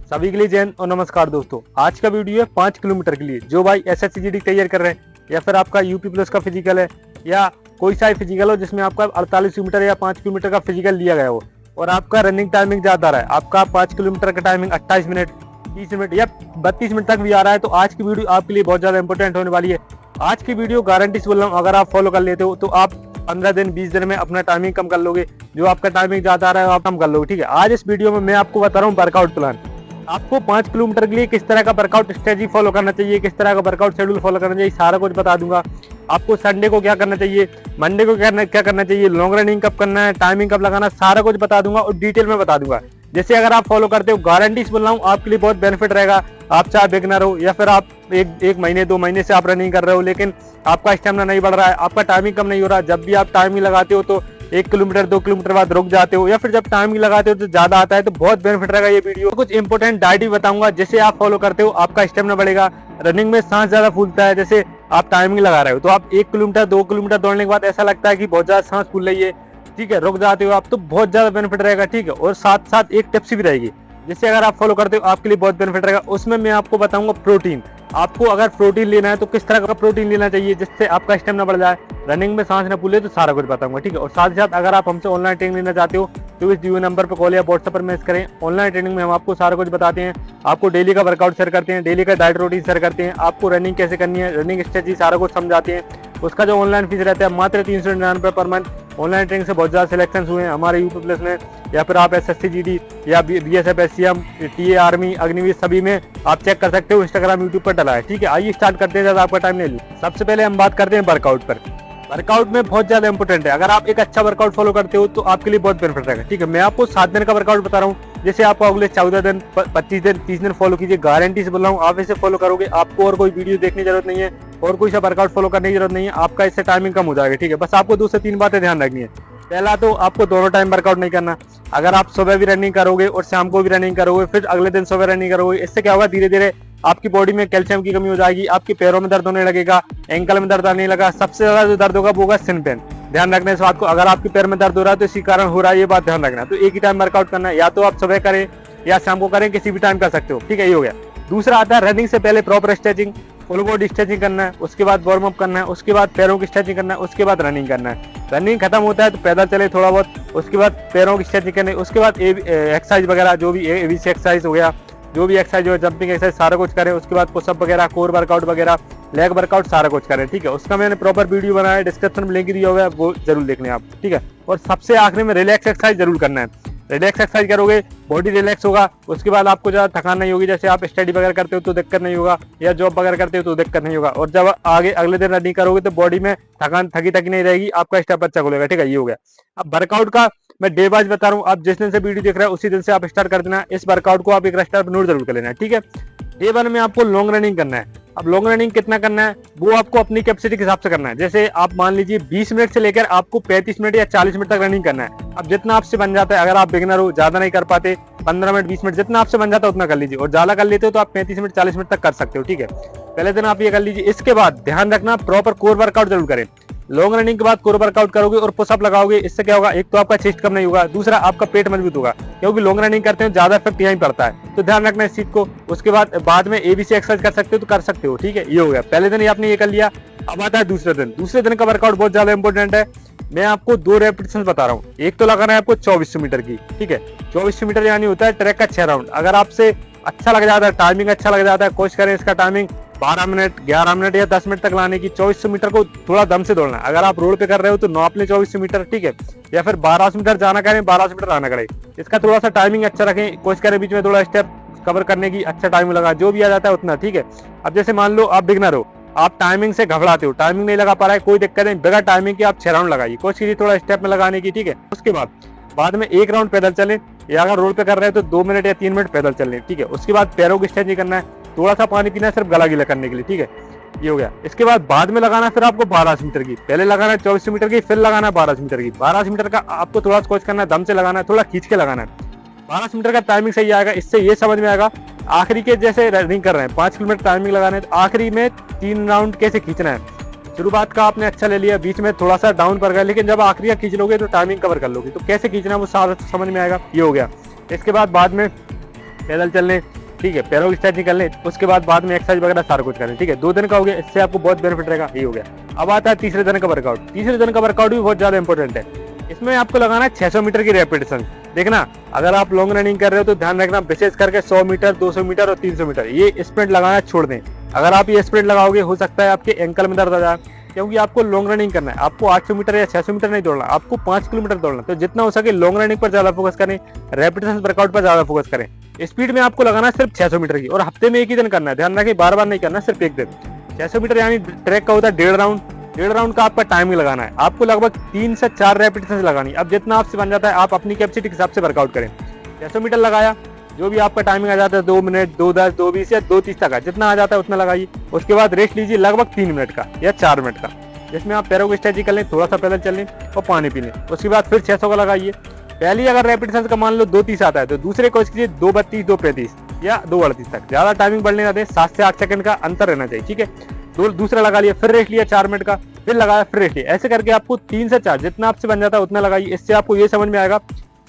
सभी के लिए जय हिंद और नमस्कार दोस्तों। आज का वीडियो है 5 किलोमीटर के लिए। जो भाई SSC तैयार कर रहे हैं या फिर आपका यूपी प्लस का फिजिकल है या कोई सा फिजिकल हो जिसमें आपका 48 किलोमीटर या 5 किलोमीटर का फिजिकल लिया गया हो और आपका रनिंग टाइमिंग ज्यादा रहा है, आपका 5 किलोमीटर का टाइमिंग 28 मिनट 30 मिनट या 32 मिनट तक भी आ रहा है, तो आज की वीडियो आपके लिए बहुत ज्यादा इंपॉर्टेंट होने वाली है। आज की वीडियो गारंटी से बोल रहा हूँ, अगर आप फॉलो कर लेते हो तो आप 15 दिन 20 दिन में अपना टाइमिंग कम कर लोगे। जो आपका टाइमिंग ज्यादा आ रहा है आप कम कर लोगे। ठीक है, आज इस वीडियो में मैं आपको बता रहा हूँ वर्कआउट प्लान। आपको 5 किलोमीटर के लिए किस तरह का वर्कआउट स्ट्रेटजी फॉलो करना चाहिए, किस तरह का वर्कआउट शेड्यूल फॉलो करना चाहिए, सारा कुछ बता दूंगा। आपको संडे को क्या करना चाहिए, मंडे को क्या करना चाहिए, लॉन्ग रनिंग कब करना है, टाइमिंग कब लगाना, सारा कुछ बता दूंगा और डिटेल में बता दूंगा। जैसे अगर आप फॉलो करते हो गारंटी से बोल रहा हूँ आपके लिए बहुत बेनिफिट रहेगा। आप चाहे बिगनर हो या फिर आप एक महीने 2 महीने से आप रनिंग कर रहे हो लेकिन आपका स्टेमिना नहीं बढ़ रहा है, आपका टाइमिंग कम नहीं हो रहा, जब भी आप टाइमिंग लगाते हो तो 1 किलोमीटर 2 किलोमीटर बाद रुक जाते हो या फिर जब टाइमिंग लगाते हो तो ज्यादा आता है, तो बहुत बेनिफिट रहेगा ये वीडियो। कुछ इंपोर्टेंट डाइट भी बताऊंगा, जैसे आप फॉलो करते हो आपका स्टेमिना बढ़ेगा। रनिंग में सांस ज्यादा फूलता है, जैसे आप टाइमिंग लगा रहे हो तो आप 1 किलोमीटर 2 किलोमीटर दौड़ने के बाद ऐसा लगता है कि बहुत ज्यादा सांस फूल रही है, ठीक है, रुक जाते हो आप, तो बहुत ज्यादा बेनिफिट रहेगा। ठीक है, और साथ साथ एक टिप्स भी रहेगी, जैसे अगर आप फॉलो करते हो आपके लिए बहुत बेनिफिट रहेगा। उसमें मैं आपको बताऊंगा प्रोटीन। आपको अगर प्रोटीन लेना है तो किस तरह का प्रोटीन लेना चाहिए जिससे आपका स्टेमिना बढ़ जाए, रनिंग में सांस न फूले, तो सारा कुछ बताऊंगा। ठीक है, और साथ ही साथ अगर आप हमसे ऑनलाइन ट्रेनिंग लेना चाहते हो तो इस दिए नंबर पर कॉल या व्हाट्सएप पर मैसेज करें। ऑनलाइन ट्रेनिंग में हम आपको सारा कुछ बताते हैं, आपको डेली का वर्कआउट शेयर करते हैं, डेली का डाइट रूटीन शेयर करते हैं, आपको रनिंग कैसे करनी है, रनिंग स्ट्रेटजी सारा कुछ समझाते हैं। उसका जो ऑनलाइन फीस रहता है मात्र 399 पर मंथ। ऑनलाइन ट्रेनिंग से बहुत ज्यादा सिलेक्शन हुए हैं हमारे यूपी प्लस में, या फिर आप SSC GD या BSF SCM TA army Agniveer सभी में आप चेक कर सकते हो। इंस्टाग्राम यूट्यूब पर डला है। ठीक है, आइए स्टार्ट करते हैं, ज्यादा आपका टाइम ले ली। सबसे पहले हम बात करते हैं वर्कआउट पर। वर्कआउट में बहुत ज्यादा इंपॉर्टेंट है, अगर आप एक अच्छा वर्कआउट फॉलो करते हो तो आपके लिए बहुत बेनिफिट रहेगा। ठीक है, मैं आपको 7 दिन का वर्कआउट बता रहा हूँ, जैसे आपको अगले 14 दिन 25 दिन 30 दिन फॉलो कीजिए। गारंटी से बोल रहा हूँ आप इसे फॉलो करोगे, आपको और कोई वीडियो देखने की जरूरत नहीं है और कोई सा वर्कआउट फॉलो करने की जरूरत नहीं है, आपका इससे टाइमिंग कम हो जाएगा। ठीक है, बस आपको 2 से 3 बातें ध्यान रखनी है। पहला तो आपको दोनों टाइम वर्कआउट नहीं करना। अगर आप सुबह भी रनिंग करोगे और शाम को भी रनिंग करोगे, फिर अगले दिन सुबह रनिंग करोगे, इससे क्या होगा, धीरे धीरे आपकी बॉडी में कैल्शियम की कमी हो जाएगी, आपके पैरों में दर्द होने लगेगा, एंकल में दर्द आने लगा। सबसे ज्यादा जो दर्द होगा वो होगा सिन पेन। ध्यान रखना इस बात को, अगर आपके पैर में दर्द हो रहा है तो इसी कारण हो रहा है, ये बात ध्यान रखना। तो एक ही टाइम वर्कआउट करना है, या तो आप सुबह करें या शाम को करें, किसी भी टाइम कर सकते हो। ठीक है, ये हो गया। दूसरा आता है रनिंग से पहले proper stretching, full body stretching करना है, उसके बाद वार्म अप करना है, उसके बाद पैरों की स्ट्रेचिंग करना है, उसके बाद रनिंग करना है। रनिंग खत्म होता है तो पैदल चले थोड़ा बहुत, उसके बाद पैरों की स्ट्रेचिंग करनी, उसके बाद एक्सरसाइज वगैरह जो भी ABC एक्सरसाइज हो गया, जो भी एक्सरसाइज हो, जंपिंग एक्सरसाइज सारा कुछ करें। उसके बाद पुशअप वगैरह, कोर वर्कआउट वगैरह, लेग वर्कआउट सारा कुछ करें। ठीक है, उसका मैंने प्रॉपर वीडियो बनाया है, डिस्क्रिप्शन में लिंक दिया हुआ है, वो जरूर देख लें आप। ठीक है, और सबसे आखिरी में रिलैक्स एक्सरसाइज जरूर करना है। रिलैक्स एक्सरसाइज करोगे बॉडी रिलैक्स होगा, उसके बाद आपको ज्यादा थकान नहीं होगी। जैसे आप स्टडी वगैरह करते हो तो दिक्कत नहीं होगा, या जॉब वगैरह करते हो तो दिक्कत नहीं होगा, और जब आगे अगले दिन रनिंग करोगे तो बॉडी में थकान थकी नहीं रहेगी, आपका स्टेप अच्छा खुलेगा। ठीक है, ये हो गया। अब वर्कआउट का मैं डे वाइज बता रहा हूँ, आप जिस दिन से वीडियो देख रहे हैं उसी दिन से आप स्टार्ट कर देना। इस वर्कआउट को आप एक रजिस्टर पर नोट जरूर कर लेना है। ठीक है, डे 1 में आपको लॉन्ग रनिंग करना है। अब लॉन्ग रनिंग कितना करना है वो आपको अपनी कैपेसिटी के हिसाब से करना है। जैसे आप मान लीजिए 20 मिनट से लेकर आपको 35 मिनट या 40 मिनट तक रनिंग करना है। अब जितना आपसे बन जाता है, अगर आप बिगिनर हो ज्यादा नहीं कर पाते, 15 मिनट 20 मिनट जितना आपसे बन जाता है उतना कर लीजिए, और ज्यादा कर लेते हो तो आप 35 मिनट 40 मिनट तक कर सकते हो। ठीक है, पहले दिन आप ये कर लीजिए। इसके बाद ध्यान रखना प्रॉपर कोर वर्कआउट जरूर करें। लॉन्ग रनिंग के बाद कोर वर्कआउट करोगे और पुशअप लगाओगे, इससे क्या होगा, एक तो आपका चेस्ट कम नहीं होगा, दूसरा आपका पेट मजबूत होगा, क्योंकि लॉन्ग रनिंग करते हो ज्यादा इफेक्ट यहीं पड़ता है। तो ध्यान रखना इस चीज को। उसके बाद में ABC एक्सरसाइज कर सकते हो तो कर सकते हो। ठीक है, ये हो गया। पहले दिन आपने ये कर लिया। अब आता है दूसरे दिन। दूसरे दिन का वर्कआउट बहुत ज्यादा इंपॉर्टेंट है। मैं आपको 2 रेपिटेशन बता रहा हूँ। एक तो लगाना है आपको 2400 मीटर की। ठीक है, 2400 मीटर यानी होता है ट्रैक का 6 राउंड। अगर आपसे अच्छा लग जाता है, टाइमिंग अच्छा लग जाता है, कोशिश करें इसका टाइमिंग 12 मिनट 11 मिनट या 10 मिनट तक लाने की। 2400 मीटर को थोड़ा दम से दौड़ना है। अगर आप रोड पे कर रहे हो तो नाप लें 2400 मीटर। ठीक है, या फिर 1200 मीटर जाना करें, 1200 मीटर आना करें। इसका थोड़ा सा टाइमिंग अच्छा रखें, कोशिश करें बीच में थोड़ा स्टेप कवर करने की, अच्छा टाइम लगा, जो भी आ जाता है उतना। ठीक है, अब जैसे मान लो आप बिगनर हो, आप टाइमिंग से घबराते हो, टाइमिंग नहीं लगा पा रहा है, कोई दिक्कत नहीं, बिना टाइमिंग के आप 6 राउंड लगाइए, कोशिश कीजिए थोड़ा स्टेप में लगाने की। ठीक है, उसके बाद में 1 राउंड पैदल चलें, या अगर रोड पे कर रहे हैं तो 2 मिनट या 3 मिनट पैदल चल लें। ठीक है, उसके बाद पैरों की स्ट्रेचिंग करना है, थोड़ा सा पानी पीना है सिर्फ गला गीला करने के लिए। ठीक है, ये हो गया। इसके बाद में लगाना है फिर आपको 1200 मीटर की। पहले लगाना है 2400 मीटर की, फिर लगाना है 1200 मीटर की। 1200 मीटर का आपको थोड़ा कोशिश करना है, दम से लगाना है, थोड़ा खींच के लगाना है। 1200 मीटर का टाइमिंग सही आएगा, इससे ये समझ में आएगा आखिरी के जैसे रनिंग कर रहे हैं 5 किलोमीटर टाइमिंग लगाना है, तो आखिरी में 3 राउंड कैसे खींचना है। शुरुआत का आपने अच्छा ले लिया, बीच में थोड़ा सा डाउन पर गया, लेकिन जब आखिरी खींच लोगे तो टाइमिंग कवर कर लोगे, तो कैसे खींचना है वो सारा समझ में आएगा। ये हो गया। इसके बाद में पैदल चल लें, ठीक है, पैरों की स्ट्रेचिंग कर लें, उसके बाद में एक्सरसाइज वगैरह सारा कुछ करें, ठीक है। 2 दिन का हो गया, इससे आपको बहुत बेनिफिट रहेगा, ये हो गया। अब आता है तीसरे दिन का वर्कआउट। तीसरे दिन का वर्कआउट भी बहुत ज्यादा इंपॉर्टेंट है। इसमें आपको लगाना है 600 मीटर की रेपिटेशन। देखना, अगर आप लॉन्ग रनिंग कर रहे हो तो ध्यान रखना विशेष करके 100 मीटर, 200 मीटर और 300 मीटर ये स्प्रिंट लगाना छोड़ दें। अगर आप ये स्प्रिंट लगाओगे हो सकता है आपके एंकल में दर्द आ जाए, क्योंकि आपको लॉन्ग रनिंग करना है। आपको 800 मीटर या 600 मीटर नहीं दौड़ना, आपको 5 किलोमीटर दौड़ना। तो जितना हो सके लॉन्ग रनिंग पर ज्यादा फोकस करें, रेपिटेशन वर्कआउट पर ज्यादा फोकस करें। स्पीड में आपको लगाना है सिर्फ 600 मीटर की, और हफ्ते में एक ही दिन करना है। ध्यान रखें, बार बार नहीं करना, सिर्फ एक दिन। 600 मीटर यानी ट्रैक का होता है 1.5 राउंड। 1.5 राउंड का आपका टाइमिंग लगाना है। आपको लगभग 3 से 4 रेपिटेशन लगानी। अब जितना आपसे बन जाता है आप अपनी कैपेसिटी के हिसाब से वर्कआउट करें। 600 मीटर लगाया, जो भी आपका टाइमिंग आ जाता है 2 मिनट, 2:10, 2:20 या 2:30 तक का, जितना आ जाता है उतना लगाइए। उसके बाद रेस्ट लीजिए लगभग 3 मिनट का या 4 मिनट का, जिसमें आप पैरों की स्ट्रेचिंग कर लें, थोड़ा सा पैदल चल लें और पानी पी लें। उसके बाद फिर 600 का लगाइए। पहली अगर रेपिटेशन का मान लो 2:30 आता है तो दूसरे कोशिश कीजिए 2:32, 2:35 या 2:38 तक। ज्यादा टाइमिंग बढ़ने ना दें, 7 से 8 सेकंड का अंतर रहना चाहिए, ठीक है। दूसरा लगा लिया, फिर रेस्ट लिया 4 मिनट का, फिर लगाया, फिर रेस्ट लिया। ऐसे करके आपको 3 से 4 जितना आपसे बन जाता है उतना लगाइए। इससे आपको ये समझ में आएगा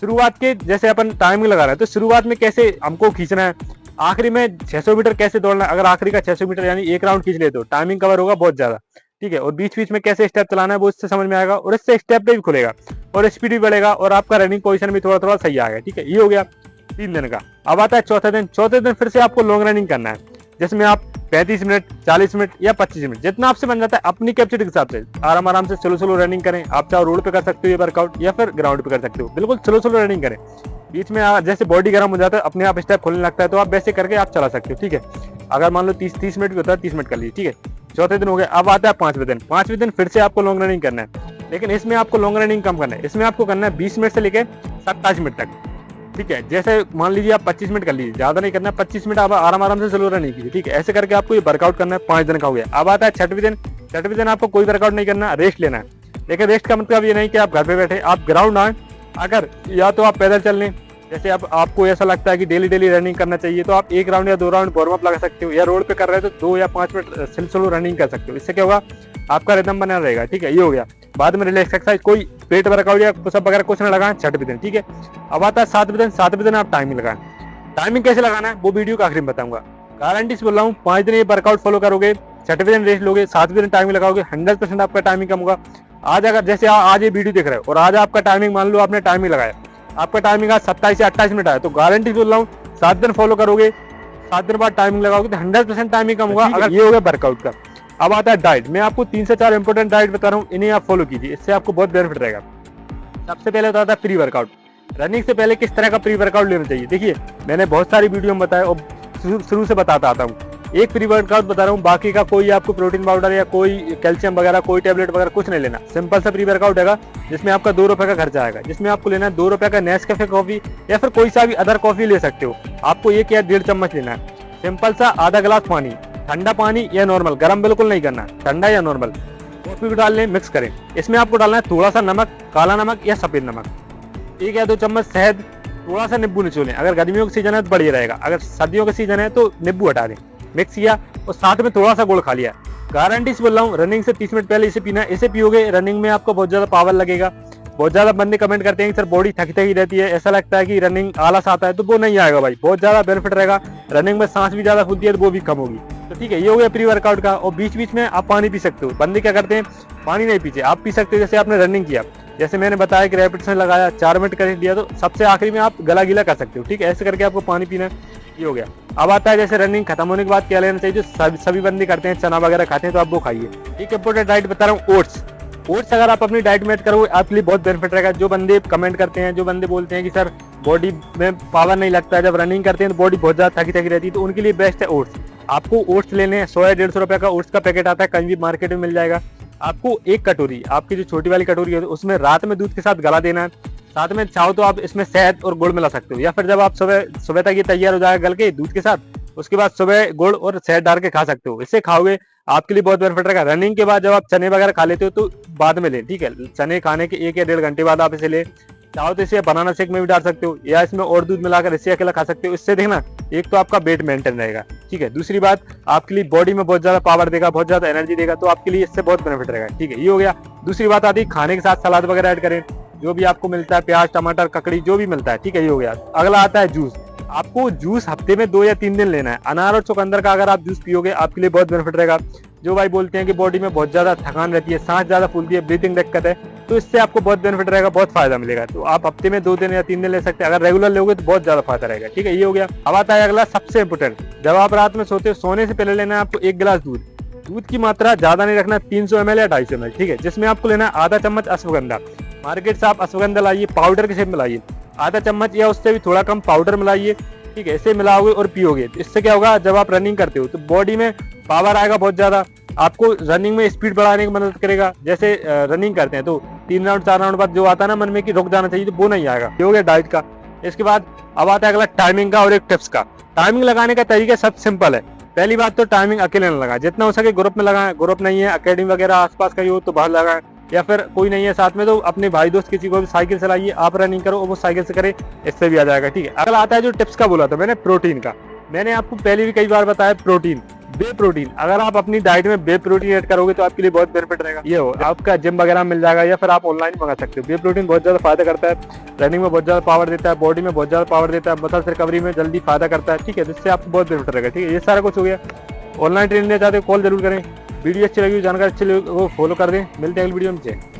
शुरुआत के, जैसे अपन टाइमिंग लगा रहे हैं तो शुरुआत में कैसे हमको खींचना है, आखिरी में 600 मीटर कैसे दौड़ना है। अगर आखिरी का 600 मीटर यानी 1 राउंड खींच ले तो टाइमिंग कवर होगा बहुत ज्यादा, ठीक है। और बीच बीच में कैसे स्टेप चलाना है वो इससे समझ में आएगा, और इससे स्टेप पे भी खुलेगा और स्पीड भी बढ़ेगा और आपका रनिंग पोजीशन भी थोड़ा थोड़ा सही आएगा, ठीक है। ये हो गया 3 दिन का। अब आता है चौथे दिन। चौथे दिन फिर से आपको लॉन्ग रनिंग करना है, जिसमें आप 35 मिनट, 40 मिनट या 25 मिनट जितना आपसे बन जाता है अपनी कैपेसिटी के हिसाब से आराम से स्लो रनिंग करें। आप चाहे रोड पे कर सकते हो ये वर्कआउट या फिर ग्राउंड पे कर सकते हो। बिल्कुल स्लो रनिंग करें। बीच में जैसे बॉडी गर्म हो जाता है, अपने आप स्टेप खोलने लगता है, तो आप वैसे करके आप चला सकते हो, ठीक है। अगर मान लो 30 मिनट भी होता है 30 मिनट कर लीजिए, ठीक है। चौथे दिन हो गया। अब आता है 5वें दिन। 5वें दिन फिर से आपको लॉन्ग रनिंग करना है, लेकिन इसमें आपको लॉन्ग रनिंग कम करना है। इसमें आपको करना है 20 मिनट से लेकर 27 मिनट तक, ठीक है। जैसे मान लीजिए आप 25 मिनट कर लीजिए, ज्यादा नहीं करना है, 25 मिनट आप आराम से स्लो रनिंग कीजिए, ठीक है। ऐसे करके आपको ये वर्कआउट करना है। 5 दिन का हो गया। अब आता है 6वें दिन। 6वें दिन आपको कोई वर्कआउट नहीं करना, रेस्ट लेना है। लेकिन रेस्ट का मतलब ये नहीं कि आप घर पे बैठे, आप ग्राउंड आए। अगर या तो आप पैदल चल लें, जैसे अब आपको ऐसा लगता है कि डेली रनिंग करना चाहिए तो आप 1 राउंड या 2 राउंड वार्म अप लगा सकते हो, या रोड पे कर रहे हो तो 2 या 5 मिनट स्लो रनिंग कर सकते हो। इससे क्या होगा, आपका रिदम बना रहेगा, ठीक है। ये हो गया। बाद में रिलैक्स एक्सरसाइज, कोई पेट वर्कआउट या पुशअप वगैरह कुछ ना लगाएं 6वें दिन, ठीक है। अब आता है 7वें दिन। 7वें दिन आप टाइमिंग लगाएं। टाइमिंग कैसे लगाना है वो वीडियो के आखिरी में बताऊंगा। गारंटी से बोल रहा हूँ, 5 दिन ये वर्कआउट फॉलो करोगे, 6वें दिन रेस्ट लोगे, 7वें दिन टाइमिंग लगाओगे, 100% आपका टाइमिंग कम होगा। आज अगर जैसे आज ये वीडियो देख रहे हो और आज आपका टाइमिंग मान लो आपने टाइमिंग लगाया, आपका टाइमिंग आज 27 से 28 मिनट आया, तो गारंटी बोल रहा हूँ 7 दिन फॉलो करोगे, 7 दिन बाद टाइमिंग लगाओगे तो 100% टाइमिंग कम होगा। अगर ये हो गया वर्कआउट का। अब आता है डाइट। मैं आपको 3 से 4 इंपॉर्टेंट डाइट बता रहा हूँ, इन्हें आप फॉलो कीजिए, इससे आपको बहुत बेनिफिट रहेगा। सबसे पहले तो आता है प्री वर्कआउट। रनिंग से पहले किस तरह का प्री वर्कआउट लेना चाहिए, देखिए मैंने बहुत सारी वीडियो में बताया और शुरू से बताता आता हूँ। एक प्री वर्कआउट बता रहा हूँ, बाकी का कोई आपको प्रोटीन पाउडर या कोई कैल्शियम वगैरह, कोई टेबलेट वगैरह कुछ नहीं लेना। सिंपल सा प्री वर्कआउट है, जिसमें आपका 2 रुपए का खर्चा आएगा, जिसमें आपको लेना है 2 रुपए का नेस्कैफे कॉफी या फिर कोई सा भी अदर कॉफी ले सकते हो। आपको 1 या 1.5 चम्मच लेना है। सिंपल सा आधा गिलास पानी, ठंडा पानी या नॉर्मल, गर्म बिल्कुल नहीं करना, ठंडा या नॉर्मल। कॉफी को डाल लें, मिक्स करें। इसमें आपको डालना है थोड़ा सा नमक, काला नमक या सफेद नमक, 1 या 2 चम्मच शहद, थोड़ा सा नींबू निचोलें। अगर गर्मियों का सीजन है तो बढ़िया रहेगा, अगर सर्दियों का सीजन है तो नींबू हटा दें। मिक्स किया और साथ में थोड़ा सा गुड़ खा लिया। गारंटी से बोल रहा हूँ, रनिंग से 30 मिनट पहले इसे पीना। इसे पियोगे रनिंग में आपको बहुत ज्यादा पावर लगेगा। बहुत ज्यादा बंदे कमेंट करते हैं कि सर बॉडी थकी रहती है, ऐसा लगता है कि रनिंग आलस आता है, तो वो नहीं आएगा भाई, बहुत ज्यादा बेनिफिट रहेगा। रनिंग में सांस भी ज्यादा फूलती है तो वो भी कम होगी। तो ठीक है, ये हो गया प्री वर्कआउट का। और बीच बीच में आप पानी पी सकते हो। बंदे क्या करते हैं, पानी नहीं पीते, आप पी सकते हो। जैसे आपने रनिंग किया, जैसे मैंने बताया कि रेपिटेशन लगाया, 4 मिनट कर लिया, तो सबसे आखिरी में आप गला गीला कर सकते हो, ठीक है। ऐसे करके आपको पानी पीना है। ये हो गया। अब आता है जैसे रनिंग खत्म होने के बाद क्या लेना चाहिए, जो सभी बंदे करते हैं, चना वगैरह खाते हैं, तो आप वो खाइए। एक इंपॉर्टेंट डाइट बता रहा हूँ, ओट्स। ओट्स अगर आप अपनी डाइट में ऐड करोगे आपके लिए बहुत बेनिफिट रहेगा। जो बंदे कमेंट करते हैं, जो बंदे बोलते हैं कि सर बॉडी में पावर नहीं लगता है, जब रनिंग करते हैं तो बॉडी बहुत ज्यादा थकी रहती है, तो उनके लिए बेस्ट है ओट्स। आपको ओट्स लेने हैं, 100 या 150 रुपए का ओट्स का पैकेट आता है, कहीं भी मार्केट में मिल जाएगा। आपको 1 कटोरी, आपकी जो छोटी वाली कटोरी है, उसमें रात में दूध के साथ गला देना है। साथ में चाहो तो आप इसमें शहद और गुड़ मिला सकते हो, या फिर जब आप सुबह तक ये तैयार हो जाएगा गल के दूध के साथ, उसके बाद सुबह गुड़ और शहद डाल के खा सकते हो। इससे खाओगे आपके लिए बहुत बेनिफिट रहेगा। रनिंग के बाद जब आप चने वगैरह खा लेते हो तो बाद में लें, ठीक है। चने खाने के 1 या 1.5 घंटे बाद आप इसे लें। चाहो तो इसे बनाना शेक में भी डाल सकते हो, या इसमें और दूध मिलाकर इसे अकेला खा सकते हो। इससे देखना, एक तो आपका वेट मेंटेन रहेगा, ठीक है। दूसरी बात, आपके लिए बॉडी में बहुत ज्यादा पावर देगा, बहुत ज्यादा एनर्जी देगा, तो आपके लिए इससे बहुत बेनिफिट रहेगा, ठीक है। ये हो गया। दूसरी बात आती है खाने के साथ सलाद वगैरह ऐड करें, जो भी आपको मिलता है, प्याज, टमाटर, ककड़ी, जो भी मिलता है, ठीक है। ये हो गया। अगला आता है जूस। आपको जूस हफ्ते में 2 या 3 दिन लेना है। अनार और चुकंदर का अगर आप जूस पियोगे आपके लिए बहुत बेनिफिट रहेगा। जो भाई बोलते हैं कि बॉडी में बहुत ज्यादा थकान रहती है, सांस ज्यादा फूलती है, ब्रीथिंग दिक्कत है, तो इससे आपको बहुत बेनिफिट रहेगा, बहुत फायदा मिलेगा। तो आप हफ्ते में 2 दिन या 3 दिन ले सकते हैं। अगर रेगुलर लोगे तो बहुत ज्यादा फायदा रहेगा। ठीक है, ये हो गया। अब आता है अगला सबसे इंपोर्टेंट, जब आप रात में सोते हो, सोने से पहले लेना है आपको 1 गिलास दूध। दूध की मात्रा ज्यादा नहीं रखना, 300 ml या 250 ml। ठीक है, जिसमें आपको लेना है आधा चम्मच अश्वगंधा। मार्केट से आप अश्वगंधा लाइए, पाउडर के शेप में लाइए, आधा चम्मच या उससे भी थोड़ा कम पाउडर मिलाइए। ठीक है, इसे मिलाओगे और पियोगे तो इससे क्या होगा, जब आप रनिंग करते हो तो बॉडी में पावर आएगा बहुत ज्यादा, आपको रनिंग में स्पीड बढ़ाने की मदद करेगा। जैसे रनिंग करते हैं तो 3 राउंड 4 राउंड बाद जो आता है ना मन में कि रुक जाना चाहिए, तो वो नहीं आएगा। ये हो गया डाइट का। इसके बाद अब आता है अगला टाइमिंग का और एक टिप्स का। टाइमिंग लगाने का तरीका सब सिंपल है। पहली बात तो टाइमिंग अकेले न लगाएं, जितना हो सके ग्रुप में लगाएं। ग्रुप नहीं है, अकेडमी वगैरह आसपास का ही हो तो बाहर लगाएं, या फिर कोई नहीं है साथ में तो अपने भाई दोस्त किसी को भी साइकिल चलाइए, आप रनिंग करो और वो साइकिल से करे, इससे भी आ जाएगा। ठीक है, अगला आता है जो टिप्स का बोला था मैंने, प्रोटीन का। मैंने आपको पहले भी कई बार बताया, प्रोटीन, बे प्रोटीन। अगर आप अपनी डाइट में बे प्रोटीन ऐड करोगे तो आपके लिए बहुत बेनिफिट रहेगा। ये हो आपका जिम वगैरह मिल जाएगा, या फिर आप ऑनलाइन मंगा सकते हो। बे प्रोटीन बहुत ज्यादा फायदा करता है, रनिंग में बहुत ज्यादा पावर देता है, बॉडी में बहुत ज्यादा पावर देता है, मसल्स रिकवरी में जल्दी फायदा करता है। ठीक है, जिससे आपको बहुत बेनिफिट रहेगा। ठीक है, ये सारा कुछ हो गया। ऑनलाइन ट्रेनिंग लेना चाहते हो कॉल जरूर करें। वीडियो अच्छी लगी, जानकारी अच्छी लगी वो फॉलो कर दें। मिलते हैं अगली वीडियो में।